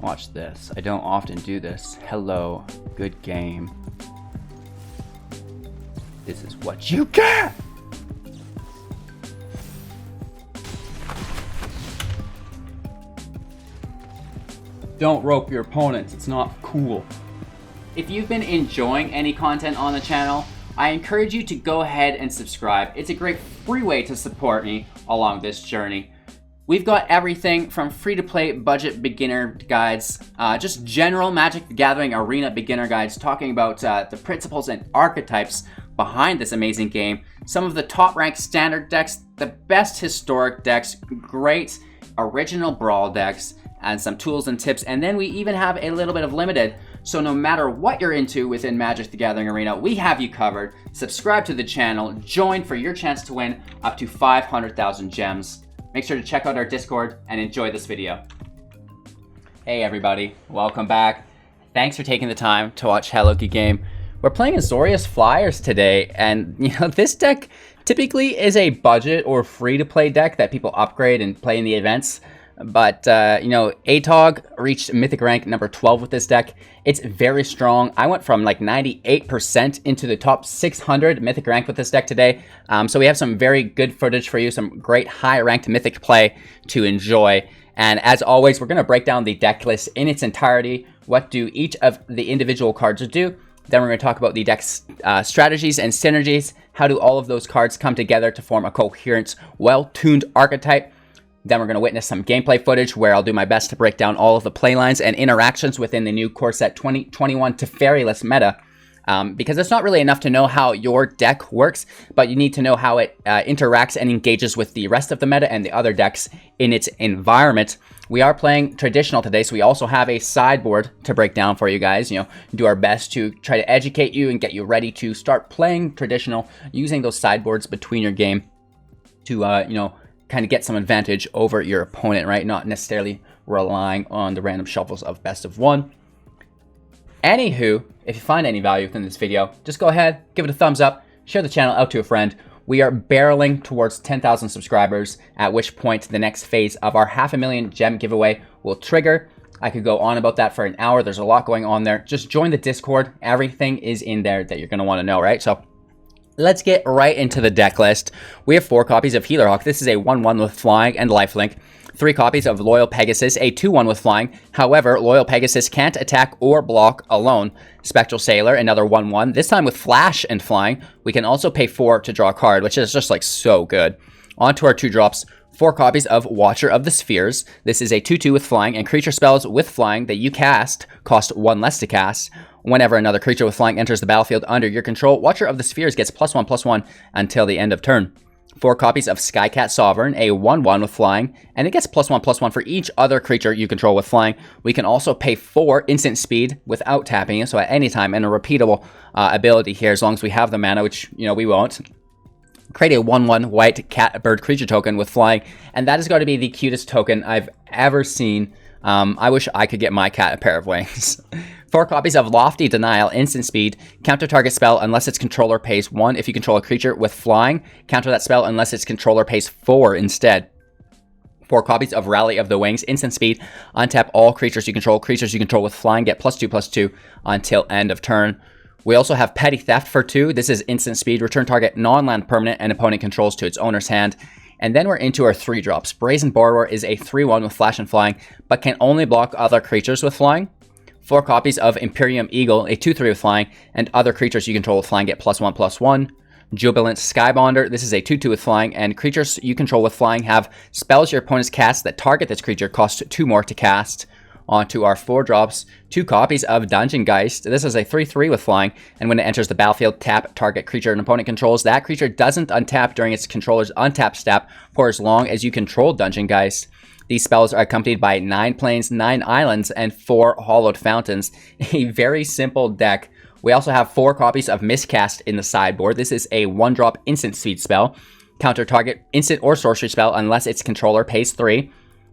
Watch this. I don't often do this. Hello, good game. This is what you get! Don't rope your opponents, it's not cool. If you've been enjoying any content on the channel, I encourage you to go ahead and subscribe. It's a great free way to support me along this journey. We've got everything from free-to-play budget beginner guides, just general Magic the Gathering arena beginner guides talking about the principles and archetypes behind this amazing game, some of the top-ranked standard decks, the best historic decks, great original brawl decks, and some tools and tips, and then we even have a little bit of limited, so no matter what you're into within Magic the Gathering Arena, we have you covered. Subscribe to the channel, join for your chance to win up to 500,000 gems. Make sure to check out our Discord and enjoy this video. Hey everybody, welcome back. Thanks for taking the time to watch Hello Good Game. We're playing Azorius Flyers today, and this deck typically is a budget or free-to-play deck that people upgrade and play in the events. But, ATOG reached Mythic rank number 12 with this deck. It's very strong. I went from like 98% into the top 600 Mythic rank with this deck today. So we have some very good footage for you, some great high-ranked Mythic play to enjoy. And as always, we're going to break down the deck list in its entirety. What do each of the individual cards do? Then we're going to talk about the deck's strategies and synergies. How do all of those cards come together to form a coherent, well-tuned archetype? Then we're going to witness some gameplay footage where I'll do my best to break down all of the playlines and interactions within the new Core Set 2021 Teferiless meta. Because it's not really enough to know how your deck works, but you need to know how it interacts and engages with the rest of the meta and the other decks in its environment. We are playing traditional today, so we also have a sideboard to break down for you guys. Do our best to try to educate you and get you ready to start playing traditional using those sideboards between your game to, kind of get some advantage over your opponent, right? Not necessarily relying on the random shuffles of best of one. Anywho, if you find any value within this video, just go ahead, give it a thumbs up, share the channel out to a friend. We are barreling towards 10,000 subscribers, at which point the next phase of our 500,000 gem giveaway will trigger. I could go on about that for an hour. There's a lot going on there. Just join the Discord. Everything is in there that you're going to want to know, right? So let's get right into the deck list. We have 4 copies of Healerhawk. This is a 1/1 with flying and lifelink. 3 copies of Loyal Pegasus, a 2/1 with flying. However, Loyal Pegasus can't attack or block alone. Spectral Sailor, another 1/1, this time with flash and flying. We can also pay 4 to draw a card, which is just like so good. On to our 2 drops. 4 copies of Watcher of the Spheres. This is a 2/2 with flying, and creature spells with flying that you cast cost 1 less to cast. Whenever another creature with flying enters the battlefield under your control, Watcher of the Spheres gets +1/+1 until the end of turn. 4 copies of Skycat Sovereign, a 1/1 with flying, and it gets +1/+1 for each other creature you control with flying. We can also pay 4 instant speed without tapping it, so at any time, and a repeatable ability here as long as we have the mana, which, we won't. Create a 1/1 white cat bird creature token with flying, and that has got to be the cutest token I've ever seen. I wish I could get my cat a pair of wings. 4 copies of Lofty Denial, instant speed. Counter target spell unless its controller pays 1 if you control a creature with flying. Counter that spell unless its controller pays 4 instead. 4 copies of Rally of the Wings, instant speed. Untap all creatures you control. Creatures you control with flying get +2/+2 until end of turn. We also have Petty Theft for 2. This is instant speed. Return target non-land permanent and opponent controls to its owner's hand. And then we're into our 3 drops. Brazen Borrower is a 3/1 with flash and flying, but can only block other creatures with flying. 4 copies of Empyrean Eagle, a 2/3 with flying, and other creatures you control with flying get +1/+1. Jubilant Skybonder, this is a 2/2 with flying, and creatures you control with flying have spells your opponent's cast that target this creature cost 2 more to cast. On to our 4 drops, 2 copies of Dungeon Geists. This is a 3/3 with flying, and when it enters the battlefield, tap target creature an opponent controls. That creature doesn't untap during its controller's untap step for as long as you control Dungeon Geists. These spells are accompanied by 9 plains, 9 islands, and 4 Hallowed Fountains. A very simple deck. We also have 4 copies of Miscast in the sideboard. This is a 1-drop instant speed spell. Counter target instant or sorcery spell unless its controller pays 3.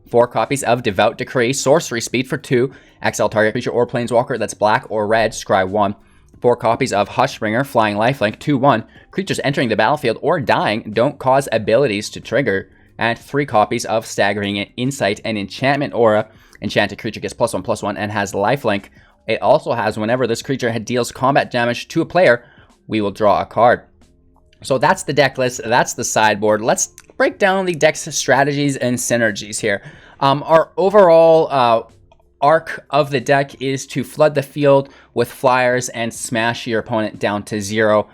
4 copies of Devout Decree, sorcery speed for 2. Exile target creature or planeswalker that's black or red, scry 1. 4 copies of Hushbringer, flying lifelink, 2/1. Creatures entering the battlefield or dying don't cause abilities to trigger. And 3 copies of Staggering Insight and Enchantment Aura, enchanted creature gets +1/+1 and has lifelink. It also has whenever this creature deals combat damage to a player, we will draw a card. So that's the deck list. That's the sideboard. Let's break down the deck's strategies and synergies here. Our overall arc of the deck is to flood the field with flyers and smash your opponent down to 0.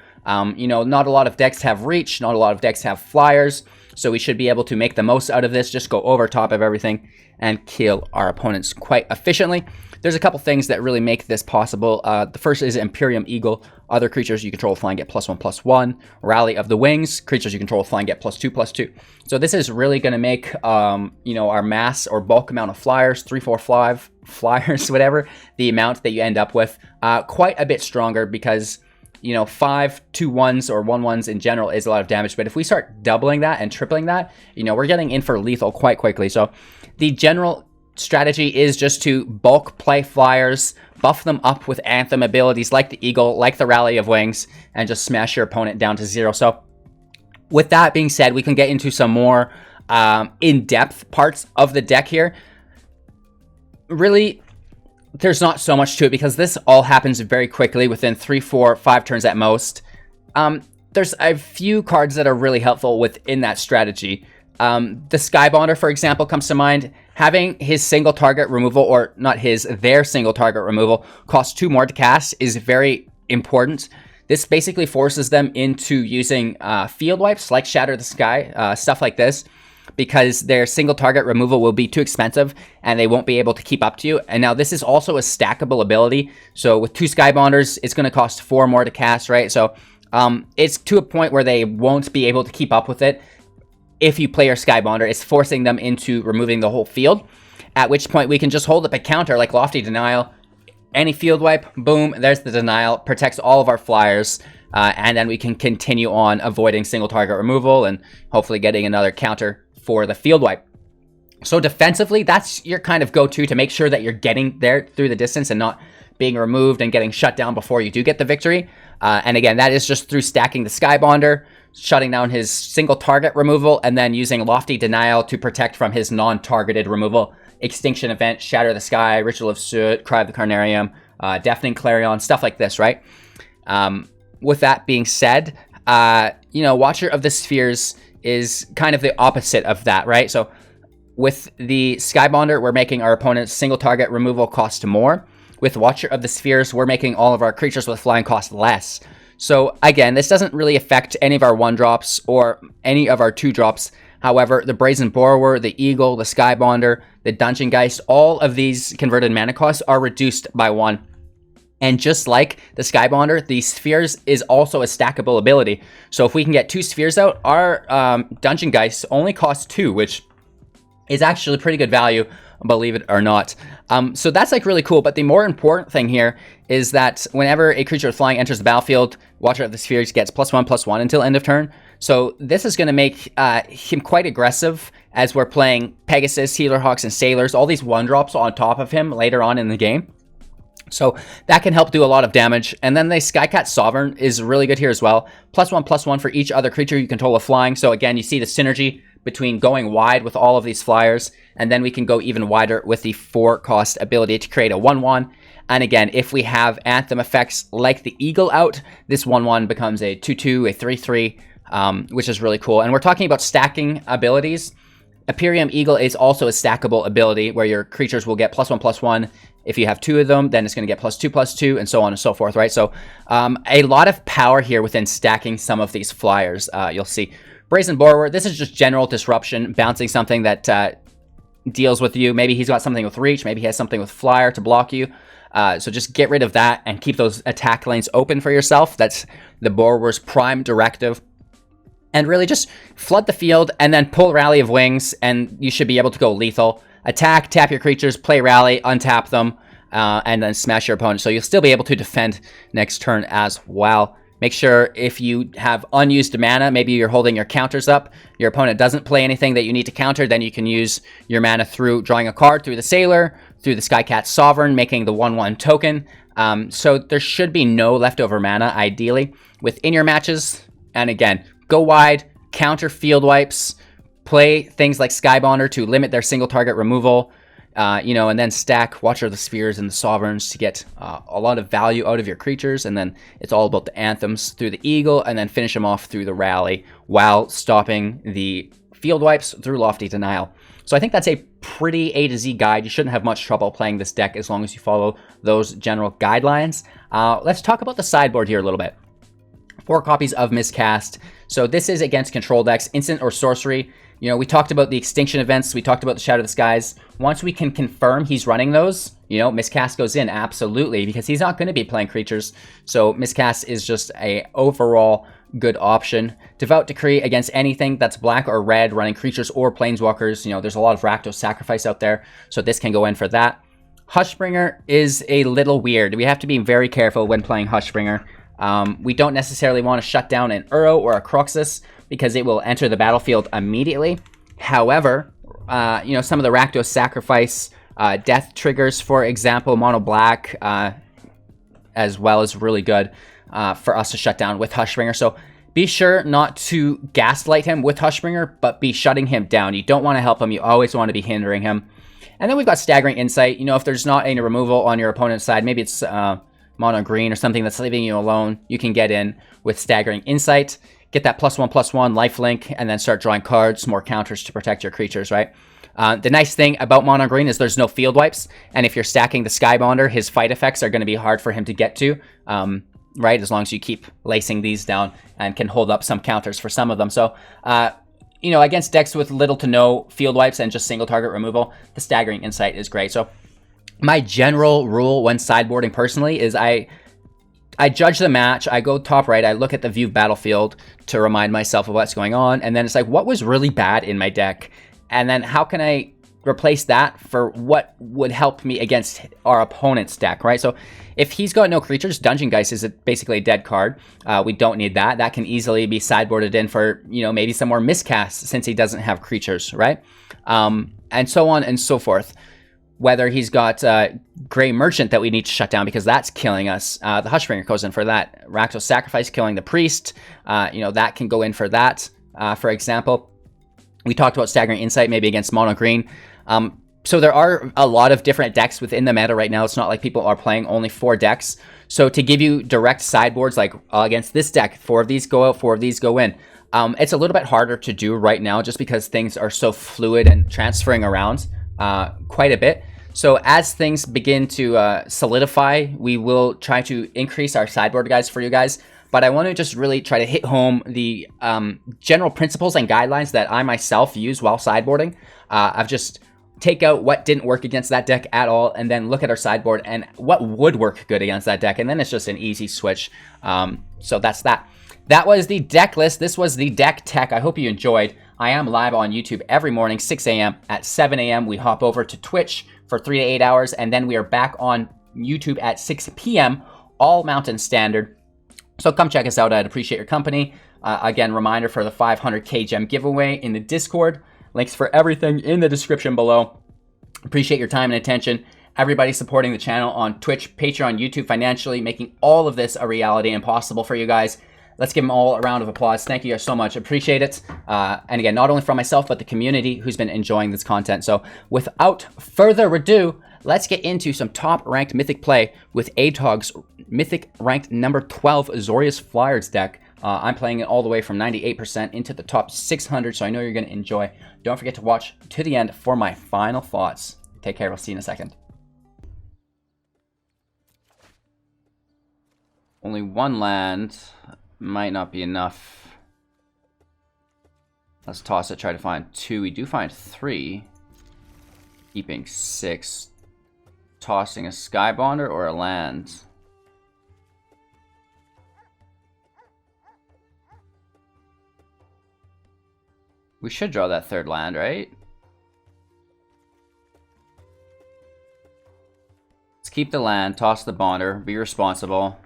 You know, not a lot of decks have reach, not a lot of decks have flyers, so we should be able to make the most out of this, just go over top of everything and kill our opponents quite efficiently. There's a couple things that really make this possible. The first is Empyrean Eagle. Other creatures you control with flying get +1/+1. Rally of the Wings. Creatures you control with flying get +2/+2. So this is really going to make, you know, our mass or bulk amount of flyers, 3, 4, 5 flyers, whatever, the amount that you end up with, quite a bit stronger because, you know, 5 2/1s or 1/1s in general is a lot of damage. But if we start doubling that and tripling that, you know, we're getting in for lethal quite quickly. So the general strategy is just to bulk play flyers, buff them up with Anthem abilities like the Eagle, like the Rally of Wings, and just smash your opponent down to 0. So with that being said, we can get into some more in-depth parts of the deck here. Really, there's not so much to it because this all happens very quickly within 3, 4, 5 turns at most. There's a few cards that are really helpful within that strategy. The Skybonder, for example, comes to mind. Having his single target removal, or not his, their single target removal, cost 2 more to cast is very important. This basically forces them into using field wipes like Shatter the Sky, stuff like this, because their single target removal will be too expensive and they won't be able to keep up to you. And now this is also a stackable ability. So with 2 Skybonders, it's going to cost 4 more to cast, right? So it's to a point where they won't be able to keep up with it. If you play your Skybonder, it's forcing them into removing the whole field, at which point we can just hold up a counter like Lofty Denial. Any field wipe, boom, there's the denial, protects all of our flyers, and then we can continue on avoiding single target removal and hopefully getting another counter for the field wipe. So defensively, that's your kind of go-to to make sure that you're getting there through the distance and not being removed and getting shut down before you do get the victory. And again, that is just through stacking the Skybonder, shutting down his single target removal, and then using Lofty Denial to protect from his non-targeted removal. Extinction Event, Shatter the Sky, Ritual of Soot, Cry of the Carnarium, Deafening Clarion, stuff like this, right? With that being said, you know, Watcher of the Spheres is kind of the opposite of that, right? So with the Skybonder, we're making our opponent's single target removal cost more. With Watcher of the Spheres, we're making all of our creatures with flying cost less. So again, this doesn't really affect any of our 1-drops or any of our 2-drops. However, the Brazen Borrower, the Eagle, the Skybonder, the Dungeon Geists, all of these converted mana costs are reduced by 1. And just like the Skybonder, the Spheres is also a stackable ability. So if we can get 2 Spheres out, our Dungeon Geists only cost 2, which is actually pretty good value, believe it or not. So that's like really cool. But the more important thing here is that whenever a creature with flying enters the battlefield, Watcher of the Spheres gets +1/+1 until end of turn. So this is going to make him quite aggressive as we're playing Pegasus, Healer Hawks, and Sailors, all these 1-drops on top of him later on in the game. So that can help do a lot of damage. And then the Skycat Sovereign is really good here as well. +1/+1 for each other creature you control with flying. So again, you see the synergy between going wide with all of these flyers, and then we can go even wider with the 4-cost ability to create a 1/1. And again, if we have Anthem effects like the Eagle out, this 1/1 becomes a 2/2, a 3/3, which is really cool. And we're talking about stacking abilities. Empyrean Eagle is also a stackable ability where your creatures will get +1/+1. If you have 2 of them, then it's going to get +2/+2, and so on and so forth, right? So a lot of power here within stacking some of these flyers, you'll see. Brazen Borrower, this is just general disruption, bouncing something that deals with you. Maybe he's got something with reach, maybe he has something with flyer to block you. So just get rid of that and keep those attack lanes open for yourself. That's the Borrower's prime directive. And really just flood the field and then pull Rally of Wings, and you should be able to go lethal. Attack, tap your creatures, play Rally, untap them, and then smash your opponent. So you'll still be able to defend next turn as well. Make sure if you have unused mana, maybe you're holding your counters up, your opponent doesn't play anything that you need to counter, then you can use your mana through drawing a card, through the Sailor, through the Skycat Sovereign, making the 1/1 token. So there should be no leftover mana, ideally, within your matches. And again, go wide, counter field wipes, play things like Skybonder to limit their single target removal, You know, and then stack Watcher of the Spheres and the Sovereigns to get a lot of value out of your creatures, and then it's all about the anthems through the Eagle, and then finish them off through the Rally while stopping the field wipes through Lofty Denial. So I think that's a pretty A to Z guide. You shouldn't have much trouble playing this deck as long as you follow those general guidelines. Let's talk about the sideboard here a little bit. 4 copies of Miscast. So this is against control decks, instant or sorcery. You know, we talked about the extinction events. We talked about the Shadow of the Skies. Once we can confirm he's running those, you know, Miscast goes in, absolutely, because he's not going to be playing creatures. So Miscast is just a overall good option. Devout Decree against anything that's black or red, running creatures or planeswalkers. You know, there's a lot of Rakdos Sacrifice out there, so this can go in for that. Hushbringer is a little weird. We have to be very careful when playing Hushbringer. We don't necessarily want to shut down an Uro or a Croxus because it will enter the battlefield immediately. However, you know, some of the Rakdos Sacrifice death triggers, for example, mono black, as well, is really good for us to shut down with Hushbringer. So be sure not to gaslight him with Hushbringer, but be shutting him down. You don't want to help him. You always want to be hindering him. And then we've got Staggering Insight. You know, if there's not any removal on your opponent's side, maybe it's mono green or something that's leaving you alone, you can get in with Staggering Insight, get that +1/+1 lifelink, and then start drawing cards, more counters to protect your creatures, right? The nice thing about mono green is there's no field wipes, and if you're stacking the Skybonder, his fight effects are going to be hard for him to get to, right? As long as you keep lacing these down and can hold up some counters for some of them. So, you know, against decks with little to no field wipes and just single target removal, the Staggering Insight is great. So my general rule when sideboarding personally is I judge the match, I go top right, I look at the view battlefield to remind myself of what's going on, and then it's like, what was really bad in my deck? And then how can I replace that for what would help me against our opponent's deck, right? So if he's got no creatures, Dungeon Geists is basically a dead card. We don't need that. That can easily be sideboarded in for, you know, maybe some more miscasts since he doesn't have creatures, right? And so on and so forth. Whether he's got Grey Merchant that we need to shut down because that's killing us. The Hushbringer goes in for that. Rakdos Sacrifice killing the Priest. You know, that can go in for that, for example. We talked about Staggering Insight maybe against mono green. So there are a lot of different decks within the meta right now. It's not like people are playing only 4 decks. So to give you direct sideboards, like against this deck, 4 of these go out, 4 of these go in. It's a little bit harder to do right now just because things are so fluid and transferring around quite a bit. So as things begin to solidify, we will try to increase our sideboard guides for you guys. But I want to just really try to hit home the general principles and guidelines that I myself use while sideboarding. I've just take out what didn't work against that deck at all, and then look at our sideboard and what would work good against that deck. And then it's just an easy switch. So that's that. That was the deck list. This was the deck tech. I hope you enjoyed. I am live on YouTube every morning, 6 a.m. At 7 a.m., we hop over to Twitch for 3 to 8 hours, and then we are back on YouTube at 6 p.m., all Mountain Standard. So come check us out. I'd appreciate your company. Again, reminder for the 500k gem giveaway in the Discord. Links for everything in the description below. Appreciate your time and attention. Everybody supporting the channel on Twitch, Patreon, YouTube, financially, making all of this a reality and possible for you guys. Let's give them all a round of applause. Thank you guys so much. Appreciate it. And again, not only from myself, but the community who's been enjoying this content. So without further ado, let's get into some top-ranked Mythic play with ATOG's Mythic ranked number 12 Azorius Flyers deck. I'm playing it all the way from 98% into the top 600, so I know you're going to enjoy. Don't forget to watch to the end for my final thoughts. Take care. We'll see you in a second. Only 1 land. Might not be enough. Let's toss it, try to find 2. We do find 3. Keeping 6. Tossing a Skybonder or a land. We should draw that 3rd land, right? Let's keep the land, toss the Bonder, be responsible.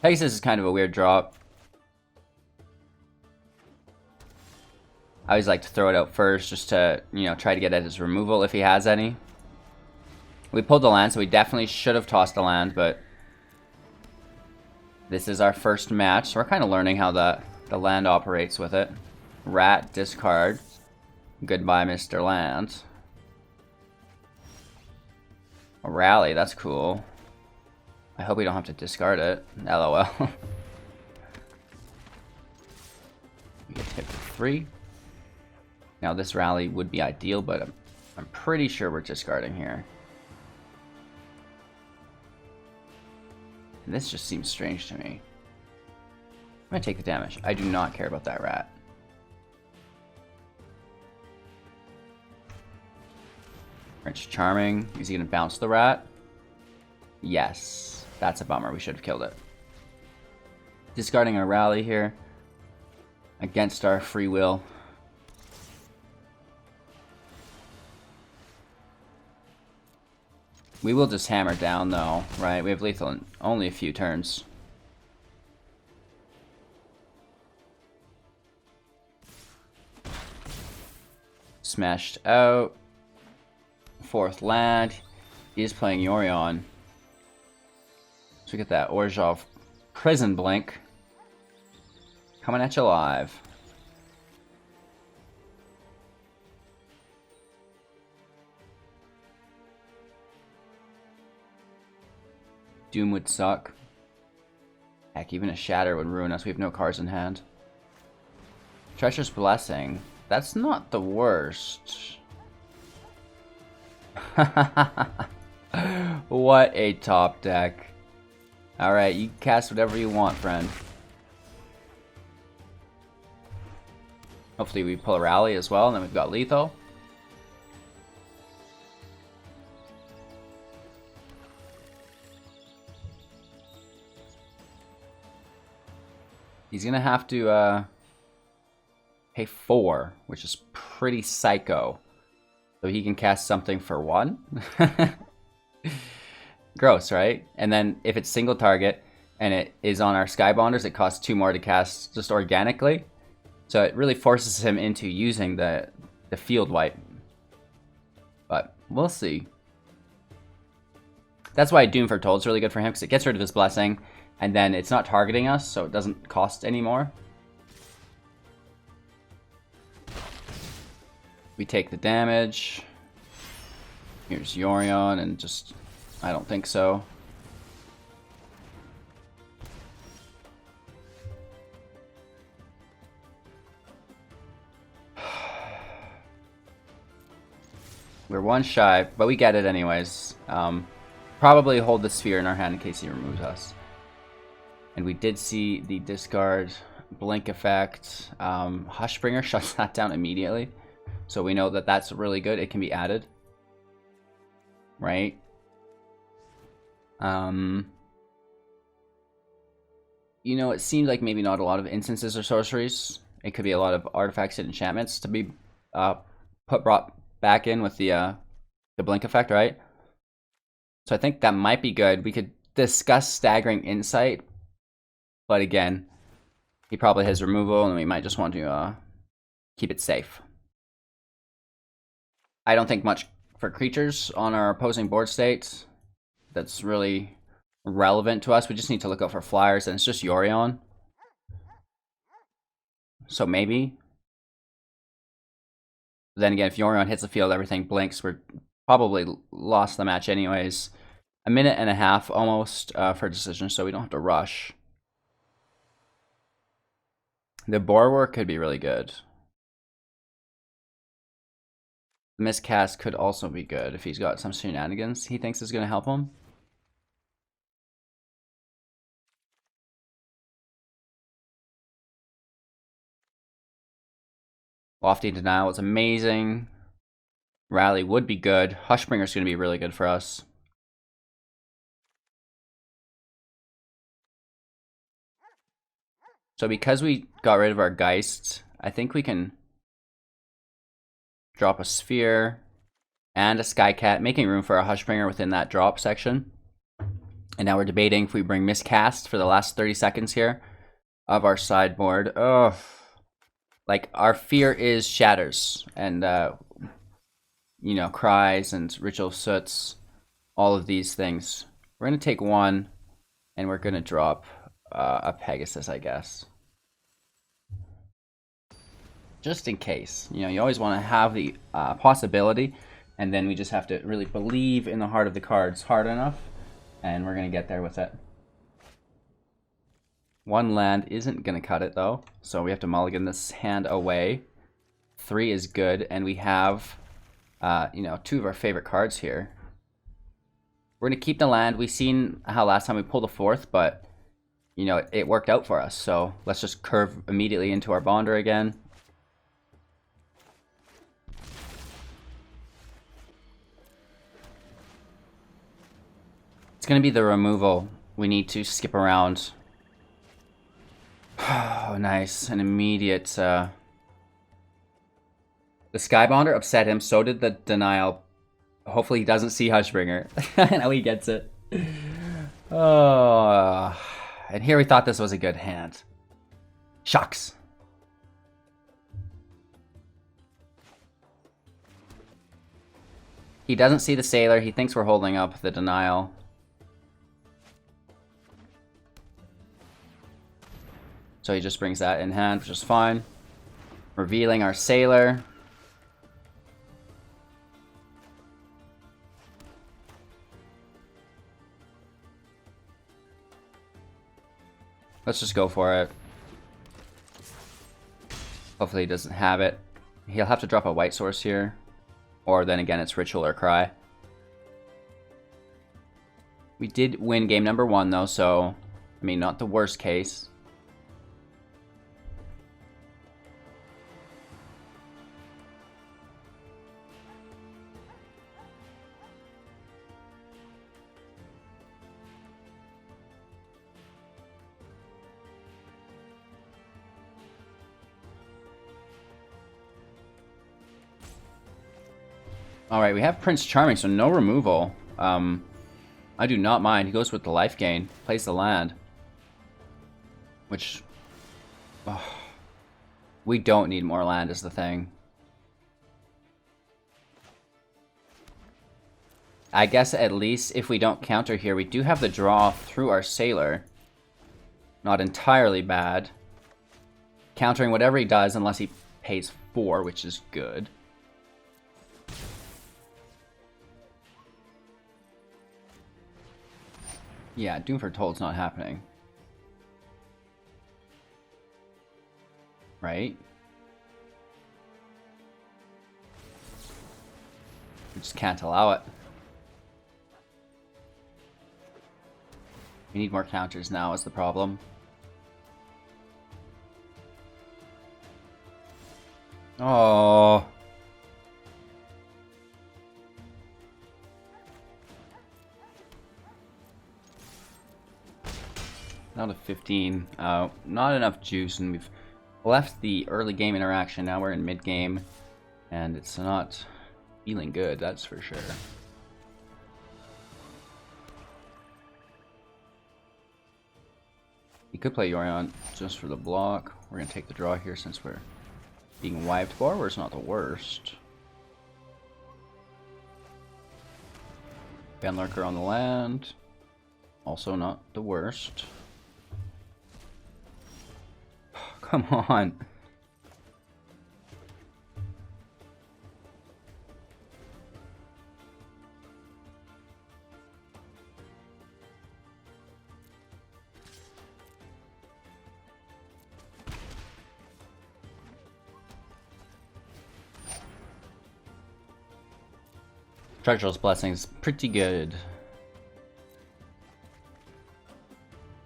Pegasus is kind of a weird drop. I always like to throw it out first just to, you know, try to get at his removal if he has any. We pulled the land, so we definitely should have tossed the land, but this is our first match, so we're kind of learning how the land operates with it. Rat, discard. Goodbye, Mr. Land. A rally, that's cool. I hope we don't have to discard it. LOL. We get hit for 3. Now this rally would be ideal, but I'm pretty sure we're discarding here. And this just seems strange to me. I'm gonna take the damage. I do not care about that rat. Prince Charming. Is he gonna bounce the rat? Yes. That's a bummer. We should have killed it. Discarding our rally here. Against our free will. We will just hammer down though, right? We have lethal in only a few turns. Smashed out. 4th land. He's playing Yorion. So we get that Orzhov Prison Blink. Coming at you live. Doom would suck. Heck, even a Shatter would ruin us. We have no cards in hand. Treacherous Blessing. That's not the worst. What a top deck. Alright, you can cast whatever you want, friend. Hopefully we pull a rally as well, and then we've got lethal. He's gonna have to pay 4, which is pretty psycho. So he can cast something for 1. Gross, right? And then if it's single target and it is on our Skybonders, it costs 2 more to cast just organically. So it really forces him into using the field wipe. But we'll see. That's why Doom Foretold is really good for him, because it gets rid of his blessing, and then it's not targeting us, so it doesn't cost anymore. We take the damage. Here's Yorion, and just... I don't think so. We're 1 shy, but we get it anyways. Probably hold the sphere in our hand in case he removes us. And we did see the discard blink effect. Hushbringer shuts that down immediately. So we know that that's really good. It can be added. Right? You know, it seems like maybe not a lot of instances or sorceries. It could be a lot of artifacts and enchantments to be brought back in with the blink effect, right? So I think that might be good. We could discuss Staggering Insight, but again, he probably has removal, and we might just want to keep it safe. I don't think much for creatures on our opposing board state that's really relevant to us. We just need to look out for flyers, and it's just Yorion. So maybe. Then again, if Yorion hits the field, everything blinks. We're probably lost the match anyways. 1.5 minutes almost for a decision, so we don't have to rush. The Borrower could be really good. Miscast could also be good if he's got some shenanigans he thinks is going to help him. Lofty Denial is amazing. Rally would be good. Hushbringer is going to be really good for us. So because we got rid of our Geists, I think we can drop a Sphere and a Skycat, making room for a Hushbringer within that drop section. And now we're debating if we bring Miscast for the last 30 seconds here of our sideboard. Oh, like our fear is Shatters and you know, Cries and Ritual Soots, all of these things. We're gonna take 1, and we're gonna drop a Pegasus, I guess. just in case. You know, you always want to have the possibility, and then we just have to really believe in the heart of the cards hard enough, and we're going to get there with it. One land isn't going to cut it, though, so we have to mulligan this hand away. 3 is good, and we have, you know, 2 of our favorite cards here. We're going to keep the land. We've seen how last time we pulled a 4th, but, you know, it worked out for us. So let's just curve immediately into our Bonder again. It's going to be the removal. We need to skip around. Oh, nice. An immediate... The Skybonder upset him. So did the Denial. Hopefully he doesn't see Hushbringer. I know he gets it. Oh, and here we thought this was a good hand. Shucks. He doesn't see the Sailor. He thinks we're holding up the Denial. So he just brings that in hand, which is fine. Revealing our Sailor. Let's just go for it. Hopefully he doesn't have it. He'll have to drop a white source here. Or then again, it's Ritual or Cry. We did win game number 1 though, so... I mean, not the worst case. Alright, we have Prince Charming, so no removal. I do not mind. He goes with the life gain. Plays the land. Which... Oh, we don't need more land is the thing. I guess at least if we don't counter here, we do have the draw through our Sailor. Not entirely bad. Countering whatever he does unless he pays 4, which is good. Yeah, Doom Foretold's not happening. Right? We just can't allow it. We need more counters now is the problem. Oh. Down to 15. Not enough juice, and we've left the early game interaction. Now we're in mid game, and it's not feeling good, that's for sure. He could play Yorion just for the block. We're going to take the draw here since we're being wiped. Borrower's not the worst. Bandlurker on the land. Also not the worst. Come on. Treacherous Blessing's pretty good.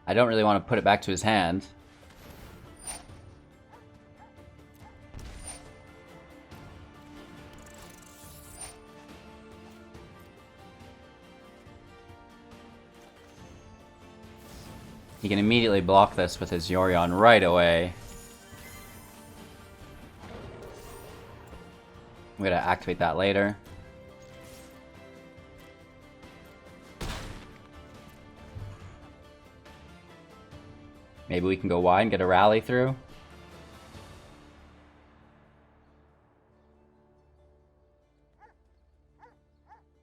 I don't really want to put it back to his hand. He can immediately block this with his Yorion right away. I'm gonna activate that later. Maybe we can go wide and get a rally through.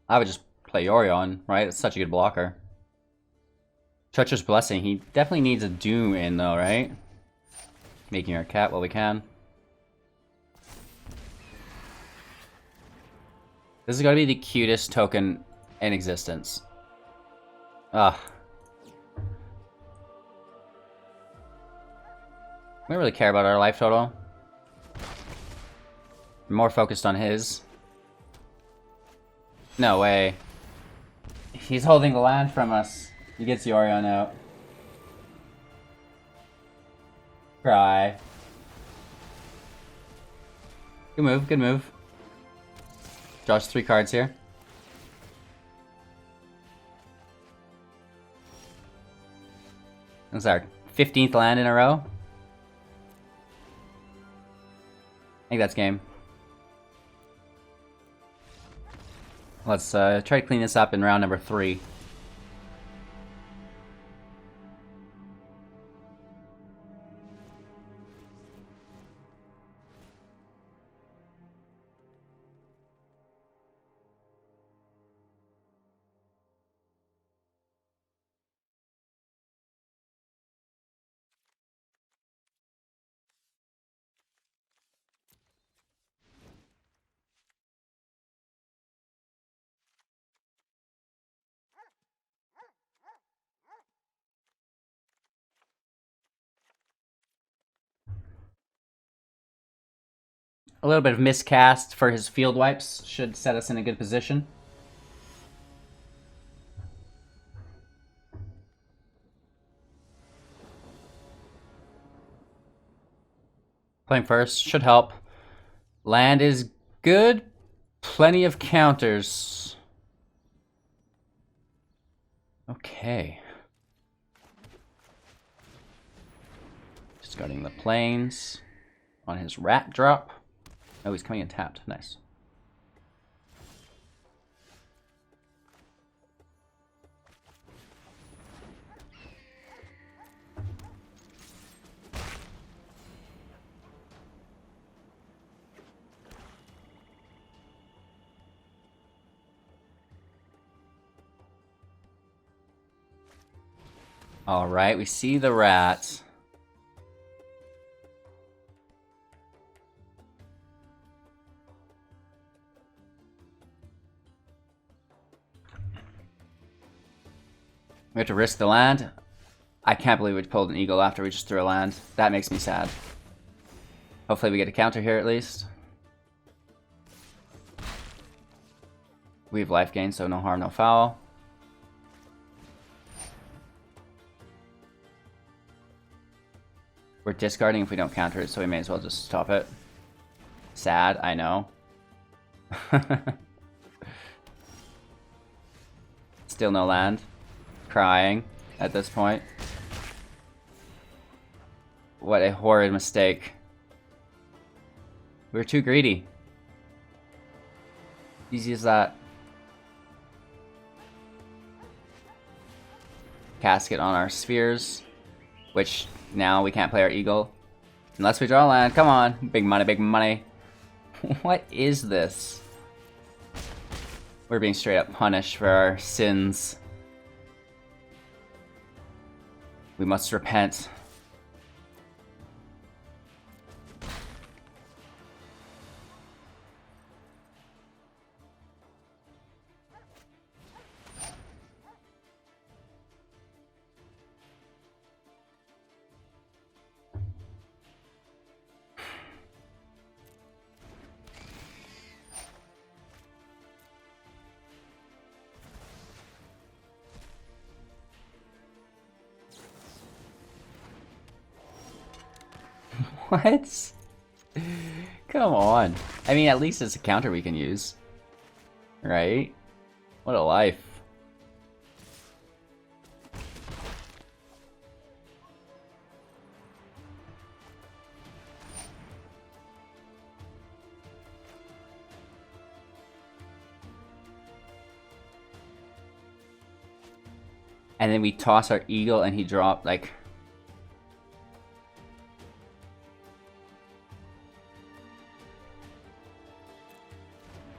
I would just play Yorion, right? It's such a good blocker. Treacherous Blessing, he definitely needs a Doom in though, right? Making our cat while we can. This is gonna be the cutest token in existence. Ugh. We don't really care about our life total. We're more focused on his. No way. He's holding the land from us. He gets Yorion out. Cry. Good move, good move. Draws 3 cards here. That's our 15th land in a row. I think that's game. Let's try to clean this up in round number 3. A little bit of miscast for his field wipes should set us in a good position. Playing first should help. Land is good. Plenty of counters. Okay. Discarding the plains on his rat drop. Oh, he's coming in tapped. Nice. All right, we see the rat. We have to risk the land. I can't believe we pulled an eagle after we just threw a land. That makes me sad. Hopefully we get a counter here at least. We have life gain, so no harm, no foul. We're discarding if we don't counter it, so we may as well just stop it. Sad, I know. Still no land. Crying at this point. What a horrid mistake. We were too greedy. Easy as that. Casket on our spheres, which now we can't play our eagle unless we draw land. Come on, big money, big money. What is this? We're being straight up punished for our sins. We must repent. What? Come on. I mean, at least it's a counter we can use. Right? What a life. And then we toss our eagle and he dropped like...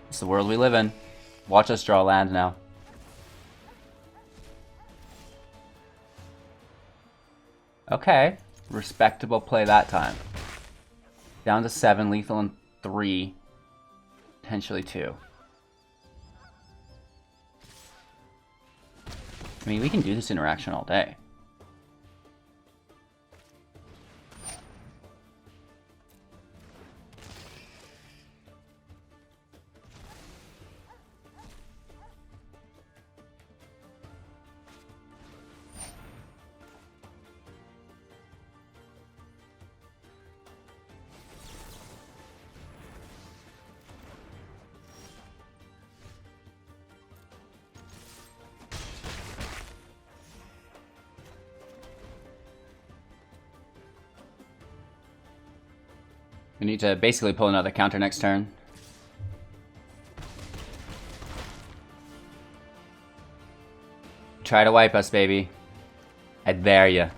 It's the world we live in. Watch us draw land now. Okay. Respectable play that time. Down to 7, lethal in 3. Potentially 2. I mean, we can do this interaction all day. We need to basically pull another counter next turn. Try to wipe us, baby. I dare ya.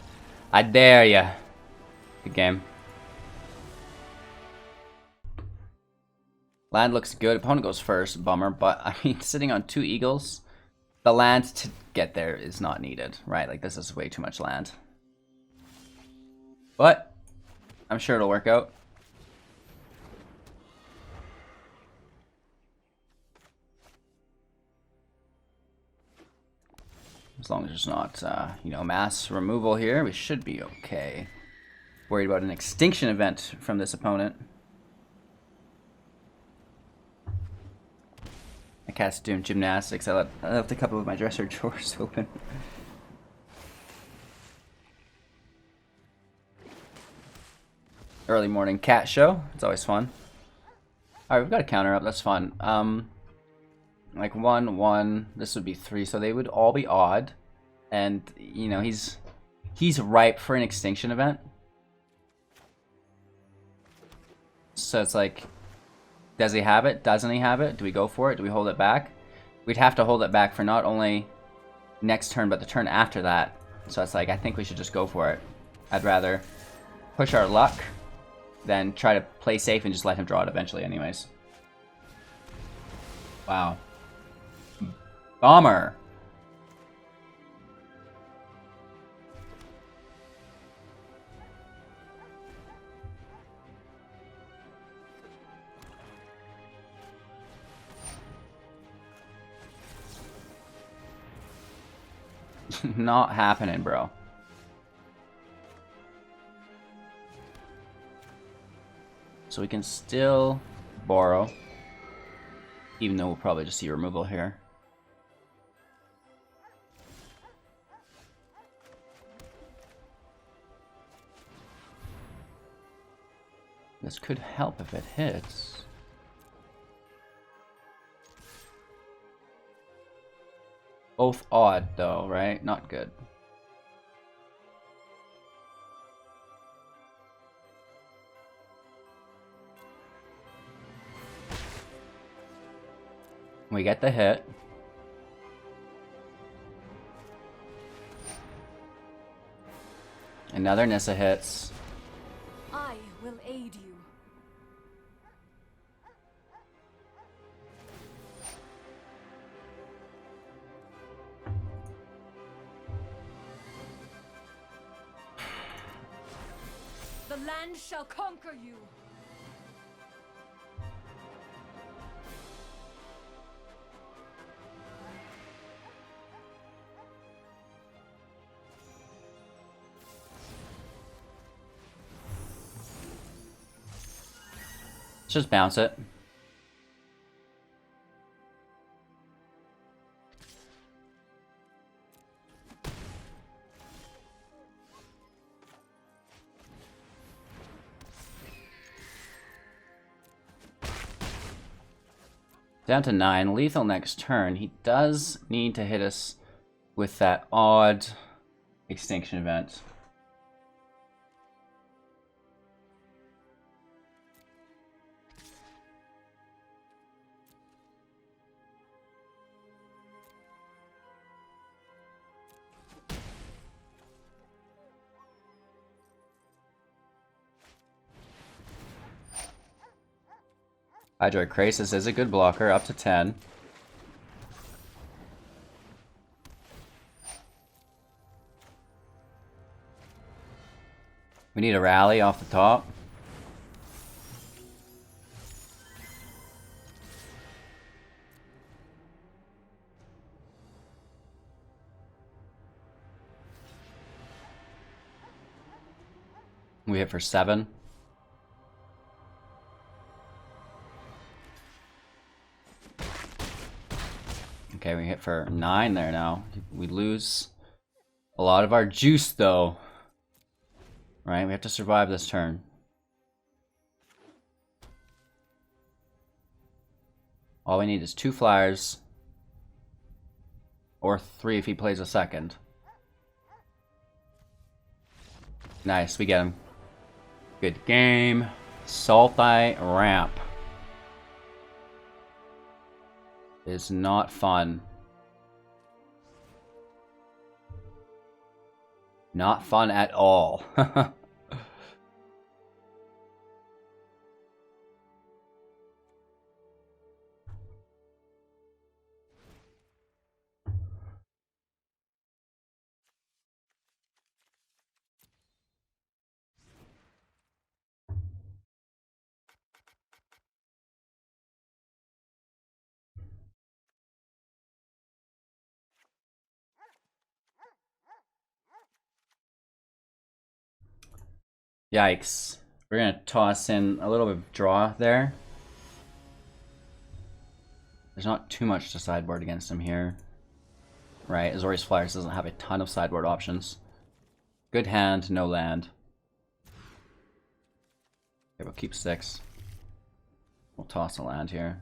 I dare ya. Good game. Land looks good. Opponent goes first. Bummer. But, I mean, sitting on 2 eagles, the land to get there is not needed, right? Like, this is way too much land. But, I'm sure it'll work out. As long as there's not, you know, mass removal here, we should be okay. Worried about an extinction event from this opponent. My cat's doing gymnastics. I left a couple of my dresser drawers open. Early morning cat show. It's always fun. Alright, we've got a counter up. That's fun. Like 1, 1. This would be 3. So they would all be odd. And, you know, he's ripe for an extinction event. So it's like, does he have it? Doesn't he have it? Do we go for it? Do we hold it back? We'd have to hold it back for not only next turn, but the turn after that. So it's like, I think we should just go for it. I'd rather push our luck than try to play safe and just let him draw it eventually anyways. Wow. Bomber. Not happening, bro. So we can still borrow, even though we'll probably just see removal here. This could help if it hits. Both odd, though, right? Not good. We get the hit. Another Nissa hits. I will aid you. The land shall conquer you. Just bounce it. Down to 9. Lethal next turn. He does need to hit us with that odd extinction event. Hydroid Krasis is a good blocker, up to 10. We need a rally off the top. We hit for 7. Okay, we hit for 9 there now. We lose a lot of our juice though. Right, we have to survive this turn. All we need is 2 flyers. Or 3 if he plays a second. Nice, we get him. Good game. Sultai ramp. Is not fun. Not fun at all. Yikes. We're gonna toss in a little bit of draw there. There's not too much to sideboard against him here. Right, Azorius Flyers doesn't have a ton of sideboard options. Good hand, no land. Okay, we'll keep 6. We'll toss a land here.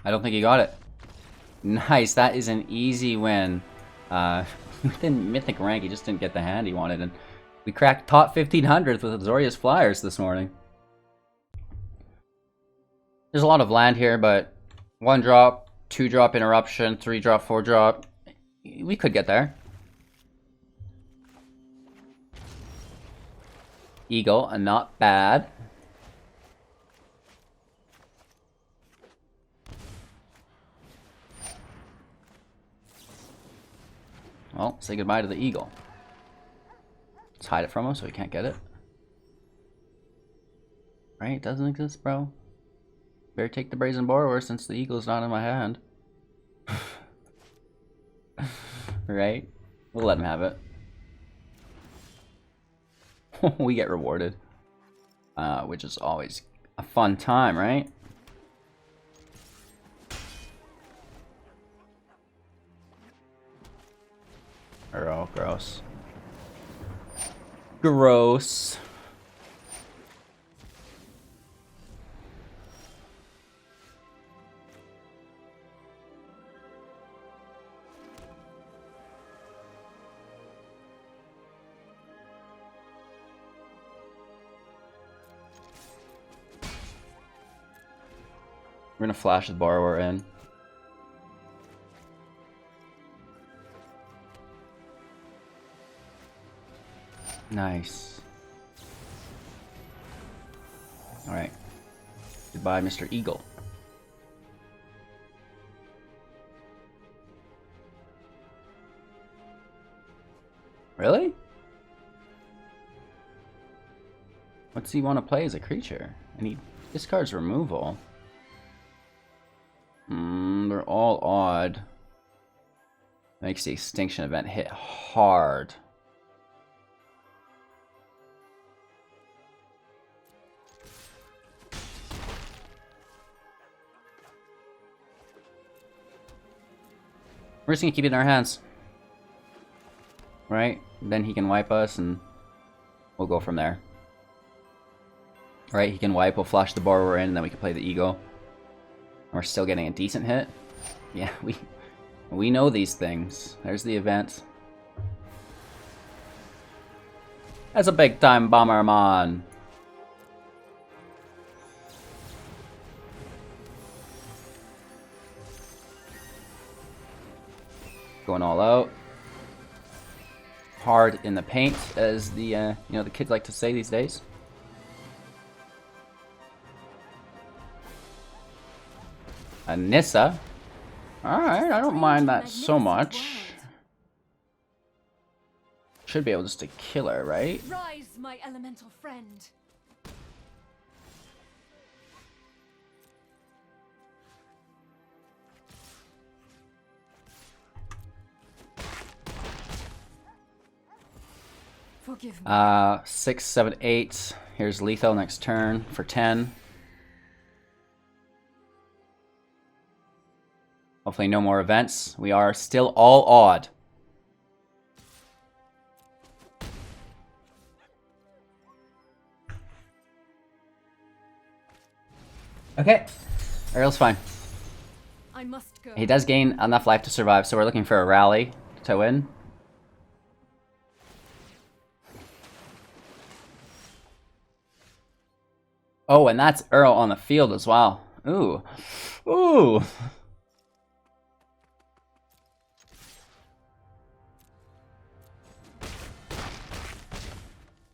I don't think he got it. Nice, that is an easy win. Within Mythic rank, he just didn't get the hand he wanted, and we cracked top 1500 with Azorius Flyers this morning. There's a lot of land here, but 1 drop, 2 drop interruption, 3 drop, 4 drop. We could get there. Eagle, and not bad. Well, say goodbye to the eagle. Let's hide it from him so he can't get it. Right? It doesn't exist, bro. Better take the Brazen Borrower since the eagle's not in my hand. Right? We'll let him have it. We get rewarded. Which is always a fun time, right? Oh, gross. Gross. We're gonna flash the borrower in. Nice. Alright. Goodbye, Mr. Eagle. Really? What's he want to play as a creature? And he discards removal. They're all odd. Makes the extinction event hit hard. We're just gonna keep it in our hands. Right? Then he can wipe us and we'll go from there. Right? He can wipe, we'll flash the borrower in, and then we can play the eagle. And we're still getting a decent hit. Yeah, we know these things. There's the event. That's a big time Bomberman. Going all out. Hard in the paint, as the you know, the kids like to say these days. Anissa. Alright, I don't mind that so much. should be able just to kill her, right? Rise, my elemental friend. Forgive me. 6, 7, 8. Here's lethal next turn for 10. Hopefully no more events. We are still all odd. Okay. Ariel's fine. I must go. He does gain enough life to survive, so we're looking for a rally to win. Oh, and that's Earl on the field as well. Ooh. Ooh.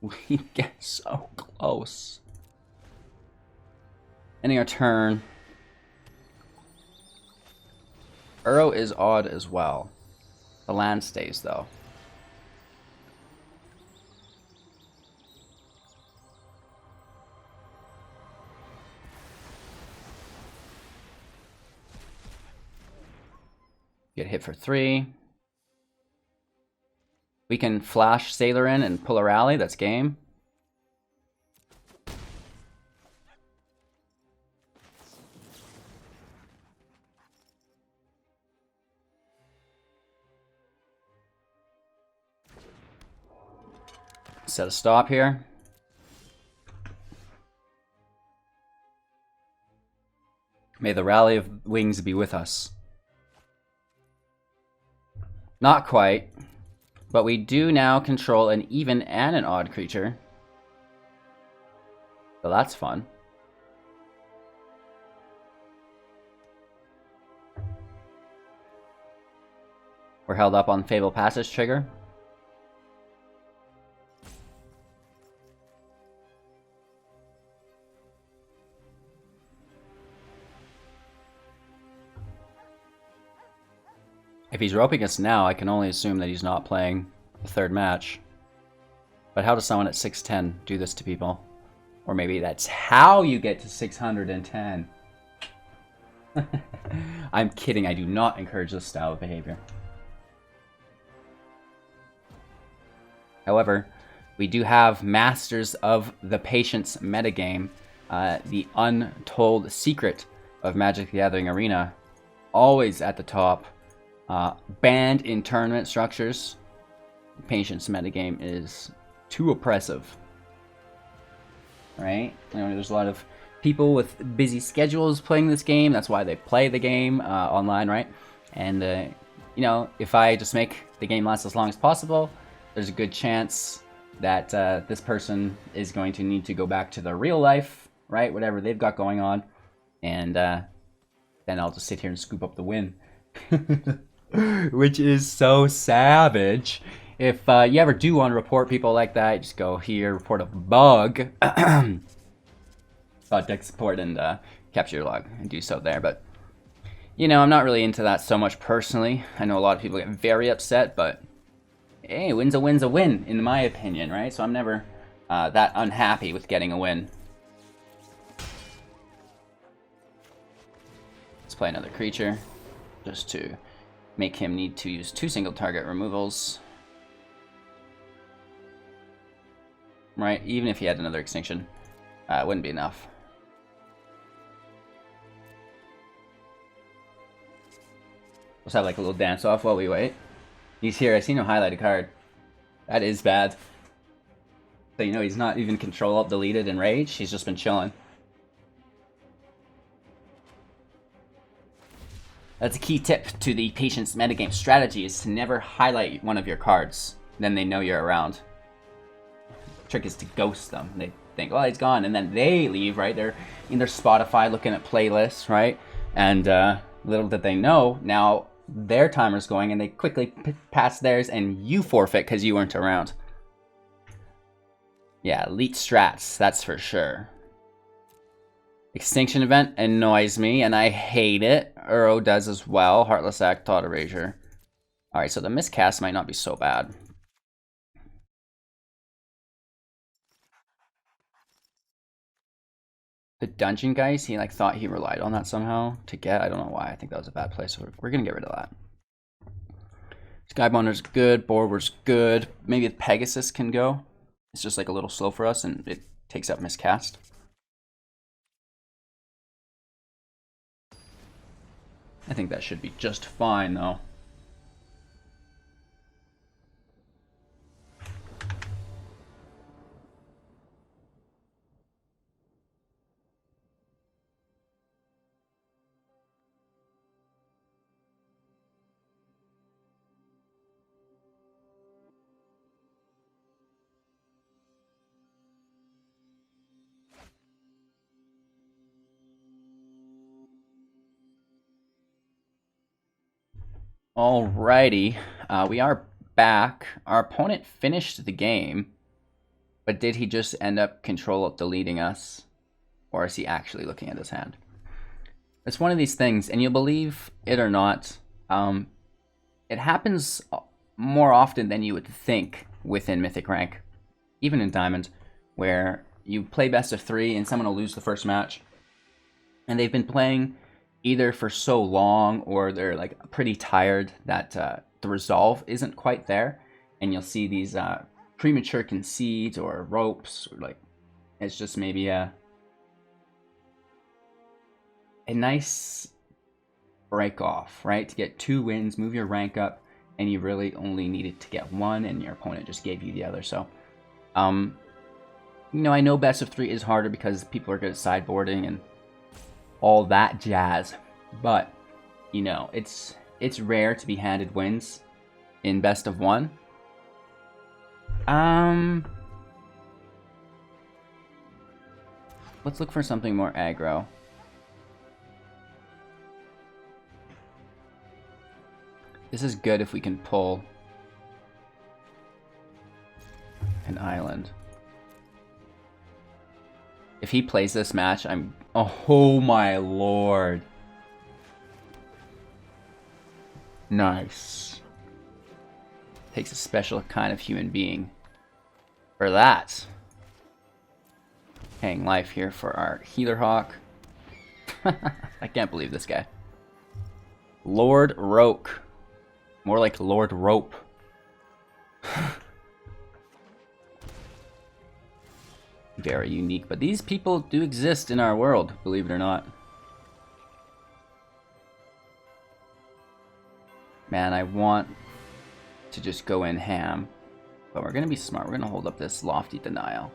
We get so close. Ending our turn. Uro is odd as well. The land stays though. Get hit for 3. We can flash Sailor in and pull a rally. That's game. Set a stop here. May the rally of wings be with us. Not quite, but we do now control an even and an odd creature. So that's fun. We're held up on Fable Passage trigger. If he's roping us now, I can only assume that he's not playing the third match. But how does someone at 610 do this to people? Or maybe that's how you get to 610. I'm kidding, I do not encourage this style of behavior. However, we do have Masters of the Patience metagame, the untold secret of Magic the Gathering Arena, always at the top. Banned in tournament structures. Patience metagame is too oppressive. Right? You know, there's a lot of people with busy schedules playing this game. That's why they play the game online, right? And, you know, if I just make the game last as long as possible, there's a good chance that this person is going to need to go back to their real life, right? Whatever they've got going on. And then I'll just sit here and scoop up the win. Which is so savage. If you ever do want to report people like that, just go here, report a bug. Deck support and capture your log and do so there. But, you know, I'm not really into that so much personally. I know a lot of people get very upset, but hey, win's a win, in my opinion, right? So I'm never that unhappy with getting a win. Let's play another creature, just to make him need to use 2 single target removals. Right, even if he had another extinction, it wouldn't be enough. Let's have like a little dance off while we wait. He's here, I see no highlighted card. That is bad. So you know he's not even control alt deleted and rage, he's just been chilling. That's a key tip to the Patience metagame strategy, is to never highlight one of your cards. Then they know you're around. The trick is to ghost them. They think, oh, he's gone, and then they leave, right? They're in their Spotify looking at playlists, right? And little did they know, now their timer's going, and they quickly pass theirs, and you forfeit because you weren't around. Yeah, elite strats, that's for sure. Extinction event annoys me, and I hate it. Uro does as well. Heartless Act, Thought Erasure. Alright, so the miscast might not be so bad. The Dungeon Geists, he like thought he relied on that somehow to get. I don't know why. I think that was a bad play, so we're gonna get rid of that. Skybonder's good, Borrower's good. Maybe the Pegasus can go. It's just like a little slow for us, and it takes up miscast. I think that should be just fine, though. Alrighty, we are back. Our opponent finished the game, but did he just end up control deleting us? Or is he actually looking at his hand? It's one of these things, and you'll believe it or not, it happens more often than you would think within Mythic rank, even in Diamond, where you play best of 3 and someone will lose the first match, and they've been playing either for so long or they're like pretty tired that the resolve isn't quite there, and you'll see these premature concedes or ropes, or like it's just maybe a nice break off, right? To get 2 wins, move your rank up, and you really only needed to get 1 and your opponent just gave you the other. So you know, I know best of 3 is harder because people are good at sideboarding and all that jazz, but you know, it's rare to be handed wins in best of 1. Let's look for something more aggro. This is good if we can pull an island. If he plays this match, I'm... Oh my lord. Nice. Takes a special kind of human being for that. Paying life here for our Healer Hawk. I can't believe this guy. Lord Roke. More like Lord Rope. Very unique, but these people do exist in our world, believe it or not. Man, I want to just go in ham, but we're gonna be smart. We're gonna hold up this Lofty Denial.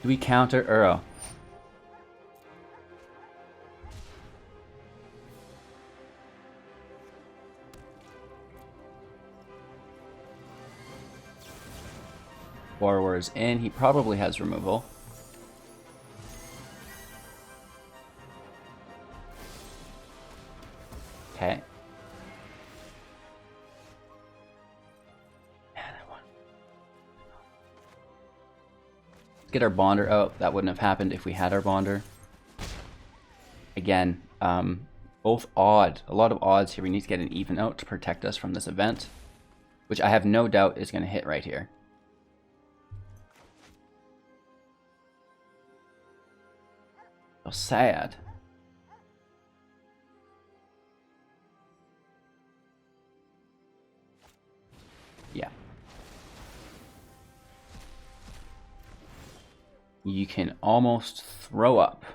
Do we counter Uro? Borrower is in. He probably has removal. Okay. Man, I want... Get our Bonder out. That wouldn't have happened if we had our Bonder. Again, both odd. A lot of odds here. We need to get an even out to protect us from this event, which I have no doubt is going to hit right here. So sad. Yeah. You can almost throw up.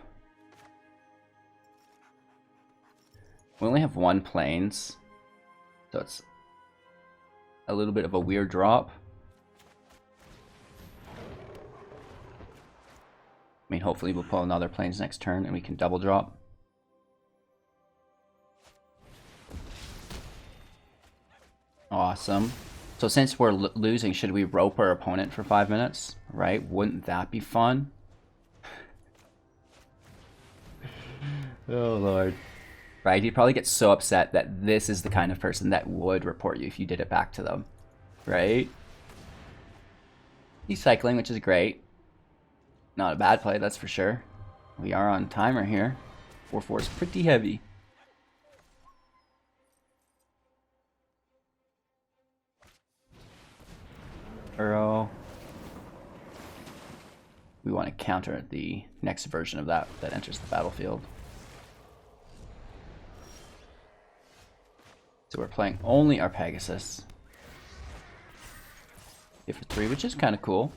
We only have 1 plains, so it's a little bit of a weird drop. I mean, hopefully we'll pull another plains next turn and we can double drop. Awesome. So since we're losing, should we rope our opponent for 5 minutes? Right? Wouldn't that be fun? Oh, Lord. Right? He'd probably get so upset that this is the kind of person that would report you if you did it back to them. Right? He's cycling, which is great. Not a bad play, that's for sure. We are on timer here. 4-4 is pretty heavy. Uro. We want to counter the next version of that enters the battlefield. So we're playing only our Pegasus. Hit for 3, which is kind of cool.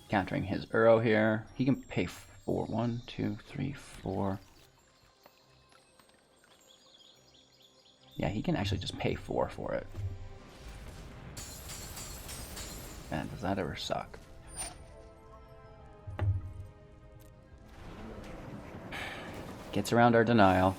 Countering his Uro here. He can pay 4. 1, 2, 3, 4. Yeah, he can actually just pay 4 for it. Man, does that ever suck? Gets around our denial.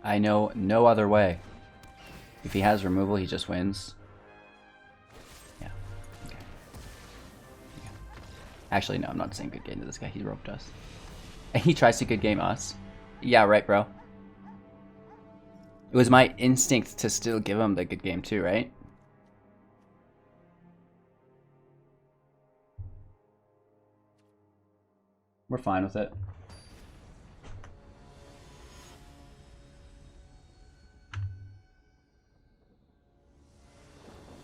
I know no other way. If he has removal, he just wins. Yeah. Okay. Yeah. Actually, no, I'm not saying good game to this guy. He roped us. And he tries to good game us. Yeah, right, bro. It was my instinct to still give him the good game too, right? We're fine with it.